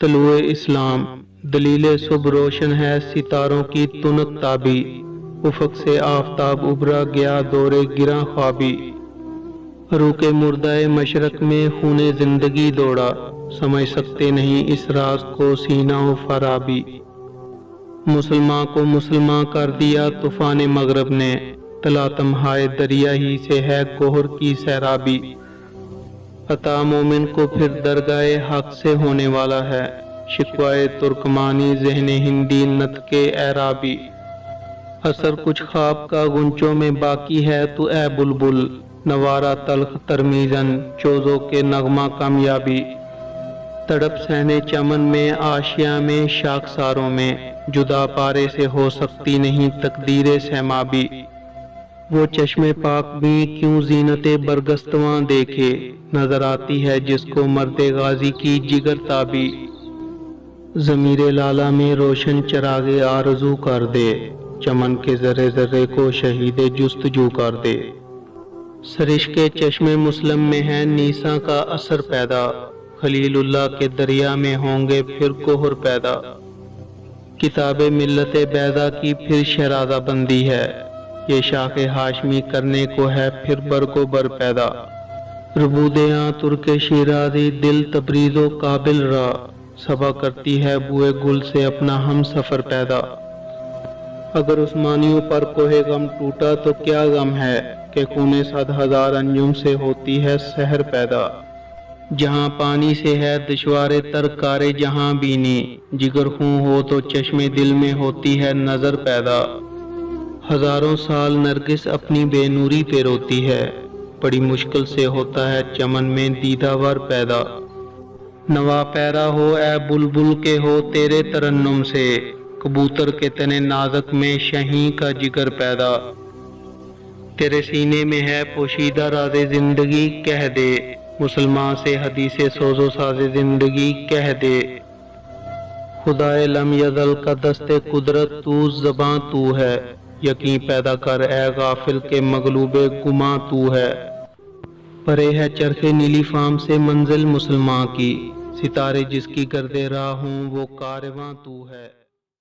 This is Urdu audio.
طلوع اسلام، دلیل صبح روشن ہے ستاروں کی تنک تابی، افق سے آفتاب ابھرا گیا دور گراں خوابی، روح مردہ مشرق میں خون زندگی دوڑا، سمجھ سکتے نہیں اس راز کو سینہ و فرابی، مسلمان کو مسلمان کر دیا طوفان مغرب نے، تلاطم ہائے دریا ہی سے ہے گوہر کی سیرابی، عطا مومن کو پھر درگاہ حق سے ہونے والا ہے، شکوائے ترکمانی ذہن ہندی نت کے اعرابی، اثر کچھ خواب کا گنچوں میں باقی ہے تو اے بلبل، نوارا تلخ ترمیزن چوزوں کے نغمہ کامیابی، تڑپ سہنے چمن میں آشیاں میں شاخساروں میں، جدا پارے سے ہو سکتی نہیں تقدیر سیمابی، وہ چشم پاک بھی کیوں زینت برگستواں دیکھے، نظر آتی ہے جس کو مرد غازی کی جگر تابی، ضمیر لالا میں روشن چراغ آرزو کر دے، چمن کے ذرے ذرے کو شہید جستجو کر دے، سرش کے چشم مسلم میں ہے نیساں کا اثر پیدا، خلیل اللہ کے دریا میں ہوں گے پھر گوہر پیدا، کتاب ملت بیضا کی پھر شرازہ بندی ہے، یہ شاخ ہاشمی کرنے کو ہے پھر برگ و بر پیدا، ربودیاں ترک شیرازی دل تبریز و کابل را، صبا کرتی ہے بوئے گل سے اپنا ہم سفر پیدا، اگر عثمانیوں پر کوہ غم ٹوٹا تو کیا غم ہے کہ خون 100,000 انجم سے ہوتی ہے سحر پیدا، جہاں پانی سے ہے دشوار تر کار جہاں بینی، جگر خون ہو تو چشم دل میں ہوتی ہے نظر پیدا، ہزاروں سال نرگس اپنی بے نوری پہ روتی ہے، بڑی مشکل سے ہوتا ہے چمن میں دیدہ ور پیدا، نوا پیرا ہو اے بلبل کے ہو تیرے ترنم سے، کبوتر کے تنے نازک میں شہیں کا جگر پیدا، تیرے سینے میں ہے پوشیدہ راز زندگی کہہ دے، مسلمان سے حدیث سوز و ساز زندگی کہہ دے، خدائے لم یزل کا دست قدرت تو زباں تو ہے، یقین پیدا کر اے غافل کے مغلوب گماں تو ہے، پرے ہے چرخ نیلی فام سے منزل مسلمان کی، ستارے جس کی گرد راہ ہوں وہ کارواں تو ہے۔